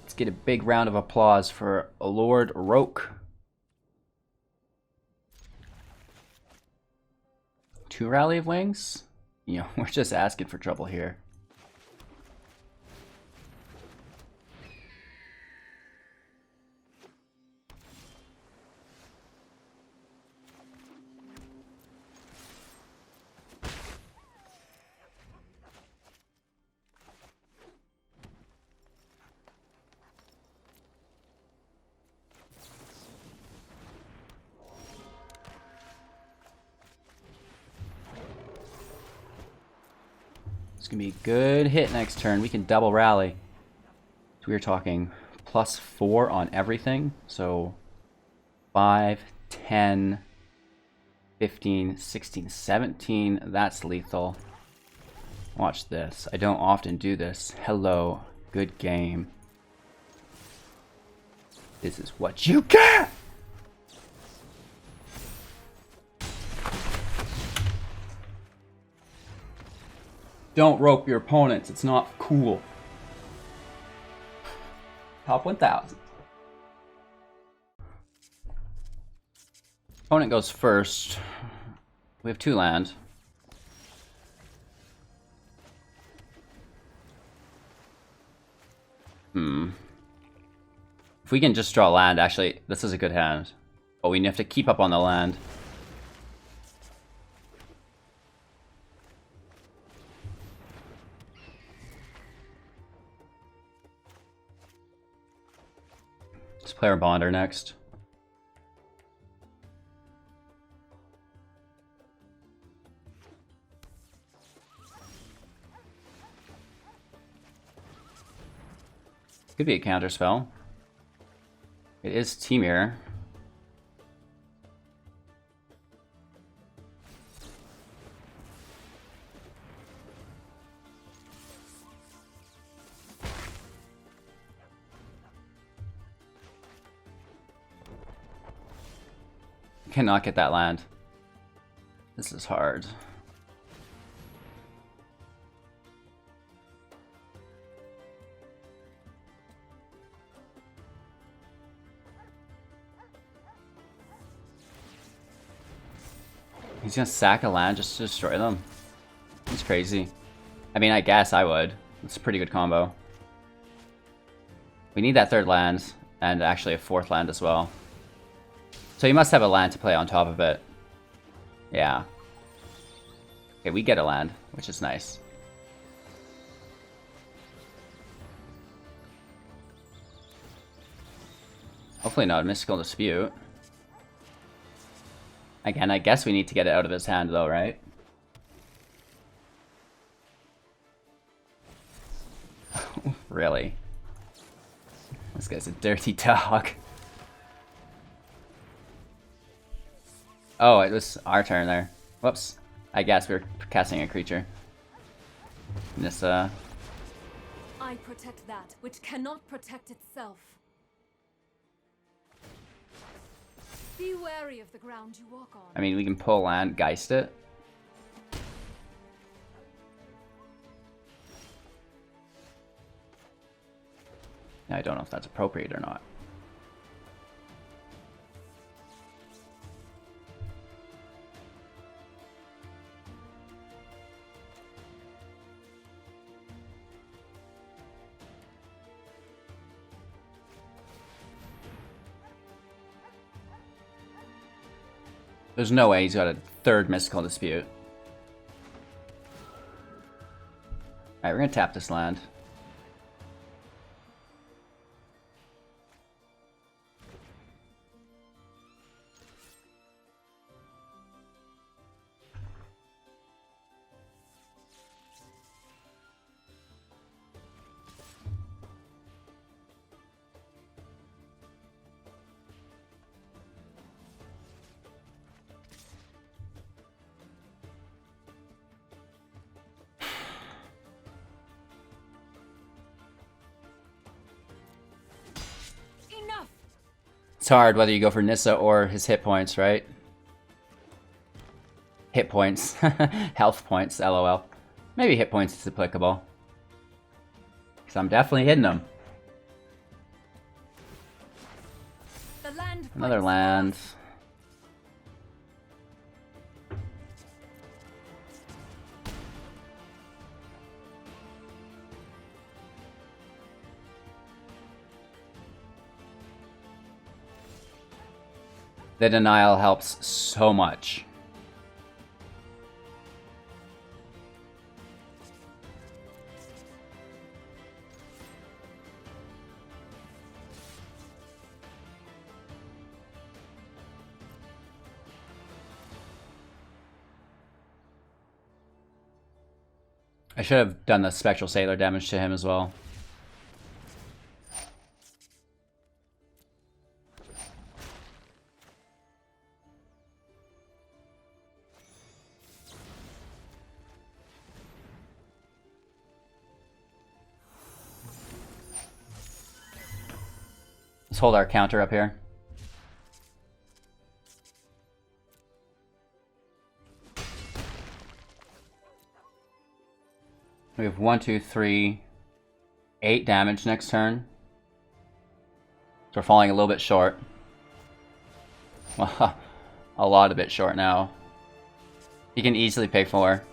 Let's get a big round of applause for Lord Roke. 2 Rally of Wings? You know, we're just asking for trouble here. It's gonna be a good hit next turn. We can double rally. So we were talking +4 on everything. So 5, 10, 15, 16, 17. That's lethal. Watch this. I don't often do this. Hello. Good game. This is what you get! Don't rope your opponents. It's not cool. Top 1000. Opponent goes first. We have 2 land. If we can just draw land, actually, this is a good hand. But we have to keep up on the land. Let's play our Bonder next. Could be a counter spell. It is Temur. Cannot get that land. This is hard. He's gonna sack a land just to destroy them. He's crazy. I mean, I guess I would. It's a pretty good combo. We need that 3rd land, and actually a 4th land as well. So he must have a land to play on top of it. Yeah. Okay, we get a land, which is nice. Hopefully not a Mystical Dispute. Again, I guess we need to get it out of his hand though, right? Really? This guy's a dirty dog. Oh, it was our turn there. Whoops. I guess we were casting a creature. Nissa. I protect that which cannot protect itself. Be wary of the ground you walk on. I mean, we can pull land, Geist it. I don't know if that's appropriate or not. There's no way he's got a third Mystical Dispute. Alright, we're gonna tap this land. It's hard whether you go for Nissa or his hit points, right? Hit points. Health points, lol. Maybe hit points is applicable. Because I'm definitely hitting them. Another land. The denial helps so much. I should have done the Spectral Sailor damage to him as well. Let's hold our counter up here. We have 1, 2, 3, 8 damage next turn. So we're falling a little bit short. Well, a lot of bit short now. He can easily pay 4.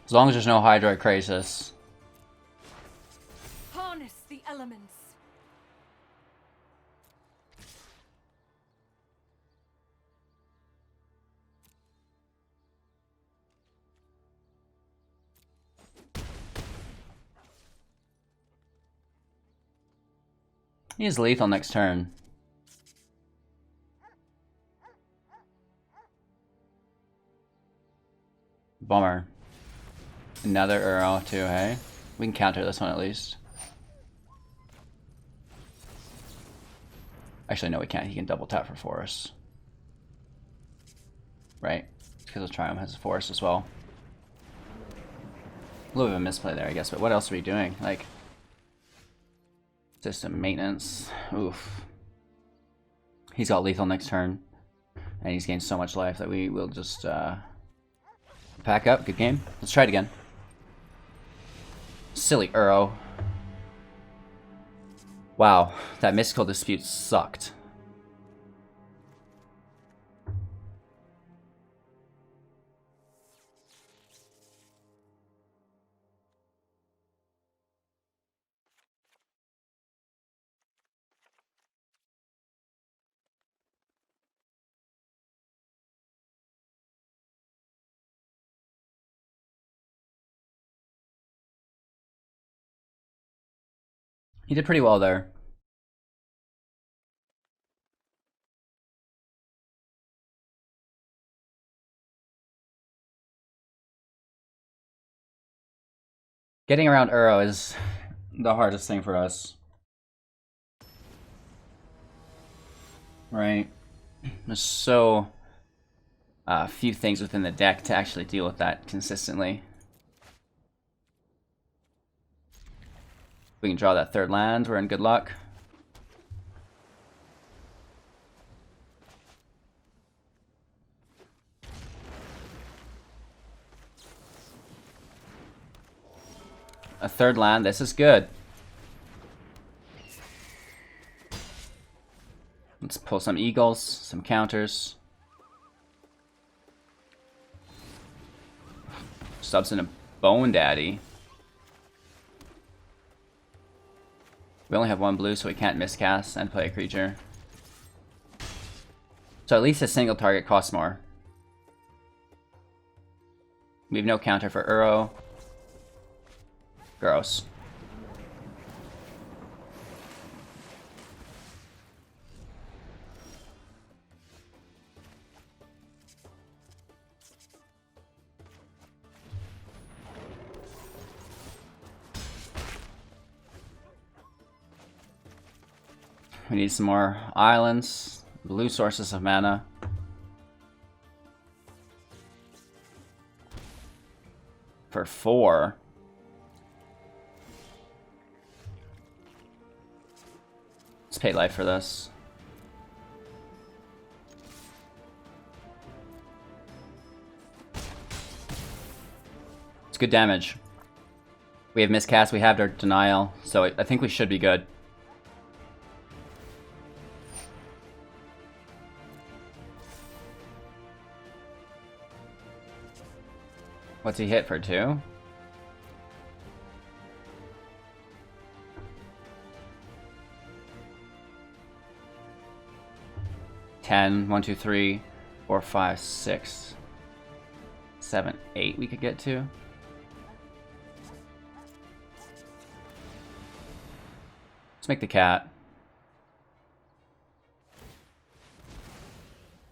As long as there's no Hydroid Crisis. Harness the elements. He is lethal next turn. Bummer. Another arrow too, hey? We can counter this one at least. Actually, no, we can't. He can double tap for Forest. Right? Because the Triumph has a Forest as well. A little bit of a misplay there, I guess, but what else are we doing? Like, system maintenance. Oof. He's got lethal next turn. And he's gained so much life that we will just pack up. Good game. Let's try it again. Silly Uro. Wow, that Mystical Dispute sucked. He did pretty well there. Getting around Uro is the hardest thing for us. Right? There's so few things within the deck to actually deal with that consistently. We can draw that third land, we're in good luck. A third land, this is good. Let's pull some eagles, some counters. Subs in a Bone Daddy. We only have one blue, so we can't miscast and play a creature. So at least a single target costs more. We have no counter for Uro. Gross. We need some more islands, blue sources of mana. For 4. Let's pay life for this. It's good damage. We have miscast, we have our denial, so I think we should be good. What's he hit for 2? $10, 1, 2, 3, 4, 5, 6, 7, 8 we could get to. Let's make the cat.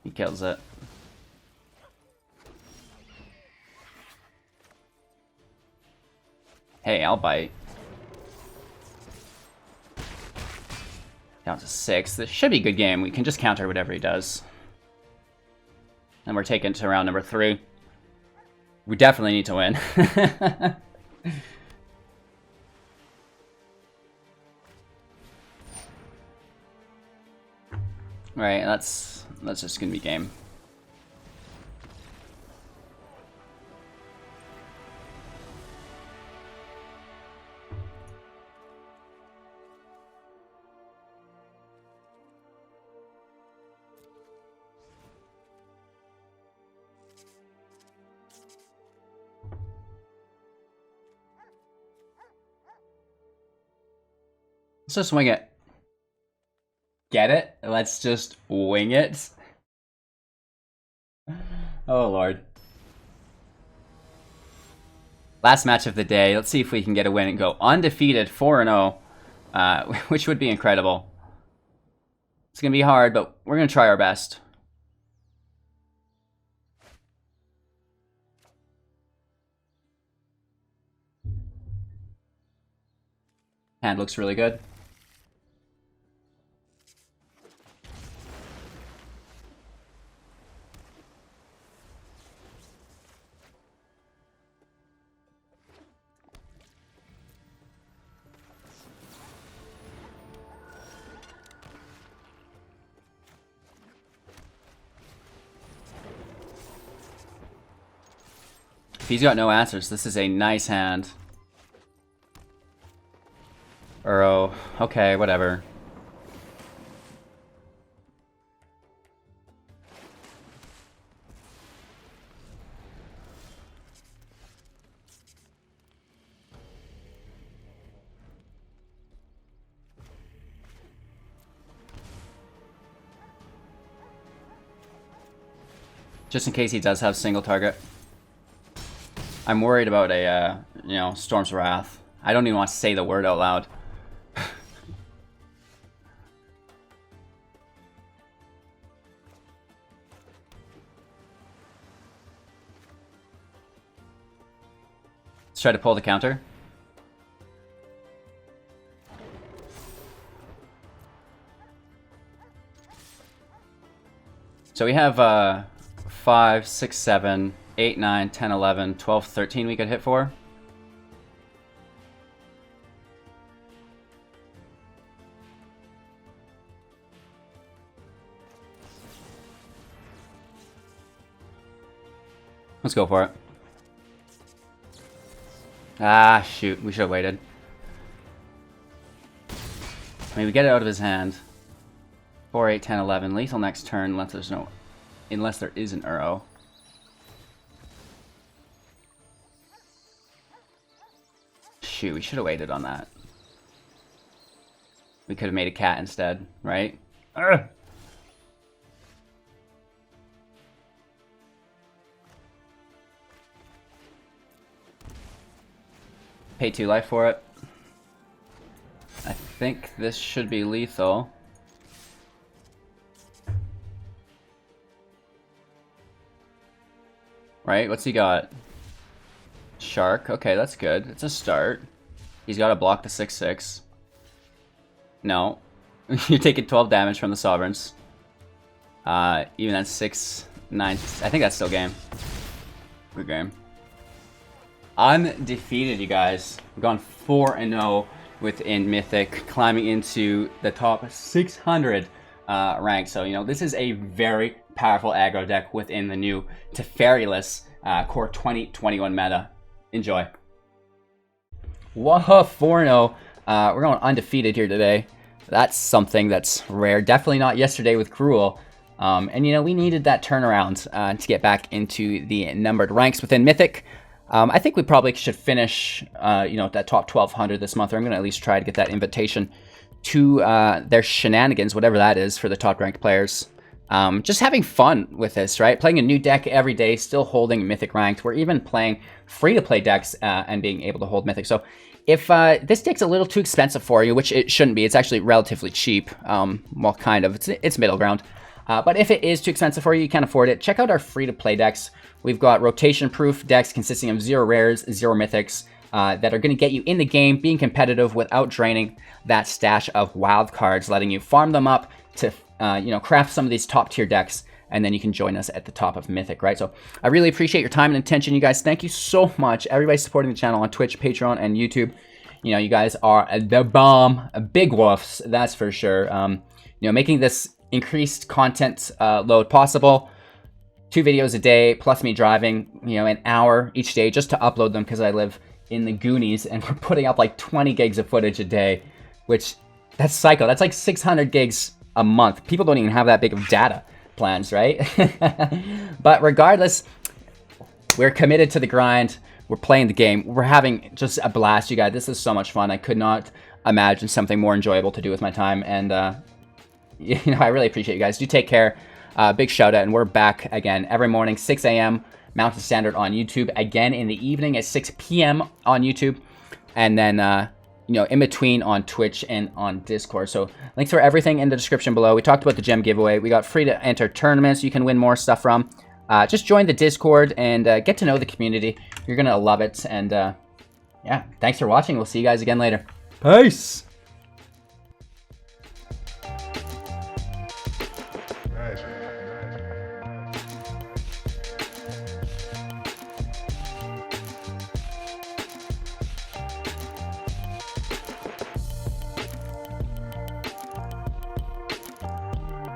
He kills it. Hey, I'll bite. Down to 6. This should be a good game. We can just counter whatever he does. And we're taking to round number 3. We definitely need to win. Right, that's just gonna be game. Let's just wing it. Get it? Let's just wing it. Oh lord. Last match of the day. Let's see if we can get a win and go undefeated 4-0, which would be incredible. It's gonna be hard, but we're gonna try our best. Hand looks really good. If he's got no answers, this is a nice hand. Uro. Okay, whatever. Just in case he does have single target. I'm worried about a, you know, Storm's Wrath. I don't even want to say the word out loud. Let's try to pull the counter. So we have 5, 6, 7, 8, 9, 10, 11, 12, 13 we could hit for. Let's go for it. Ah, shoot. We should have waited. I mean, we get it out of his hand. 4, 8, 10, 11. Lethal next turn unless there is an Uro. Shoot, we should have waited on that. We could have made a cat instead, right? Urgh. Pay 2 life for it. I think this should be lethal. Right, what's he got? Shark, okay, that's good. It's a start. He's got to block the 6/6. No. You're taking 12 damage from the Sovereigns. Even at 6, 9, I think that's still game. Good game. Undefeated, you guys. We've gone 4-0 within Mythic, climbing into the top 600 rank. So, you know, this is a very powerful aggro deck within the new Teferiless Core 2021 meta. Enjoy. Whoa, 4-0. We're going undefeated here today. That's something that's rare. Definitely not yesterday with Cruel. And, you know, we needed that turnaround to get back into the numbered ranks within Mythic. I think we probably should finish, you know, that top 1200 this month. Or I'm going to at least try to get that invitation to their shenanigans, whatever that is, for the top ranked players. Just having fun with this, right? Playing a new deck every day, still holding Mythic ranked. We're even playing free-to-play decks and being able to hold Mythic. So if this deck's a little too expensive for you, which it shouldn't be, it's actually relatively cheap. Well, kind of. It's middle ground. But if it is too expensive for you, you can't afford it, check out our free-to-play decks. We've got rotation-proof decks consisting of 0 rares, 0 mythics that are going to get you in the game, being competitive without draining that stash of wild cards, letting you farm them up to you know, craft some of these top-tier decks, and then you can join us at the top of Mythic, right? So I really appreciate your time and attention, you guys. Thank you so much. Everybody supporting the channel on Twitch, Patreon, and YouTube. You know, you guys are the bomb, big woofs, that's for sure. You know, making this increased content load possible. 2 videos a day, plus me driving, you know, an hour each day just to upload them because I live in the Goonies and we're putting up like 20 gigs of footage a day, which that's psycho. That's like 600 gigs a month. People don't even have that big of data plans, right? But regardless, we're committed to the grind. We're playing the game. We're having just a blast, you guys. This is so much fun. I could not imagine something more enjoyable to do with my time. And, you know, I really appreciate you guys. Do take care. Big shout out, and we're back again every morning, 6 a.m. Mountain Standard on YouTube, again in the evening at 6 p.m. on YouTube, and then, you know, in between on Twitch and on Discord. So links for everything in the description below. We talked about the gem giveaway. We got free to enter tournaments you can win more stuff from. Just join the Discord and get to know the community. You're going to love it. And yeah, thanks for watching. We'll see you guys again later. Peace. Nice.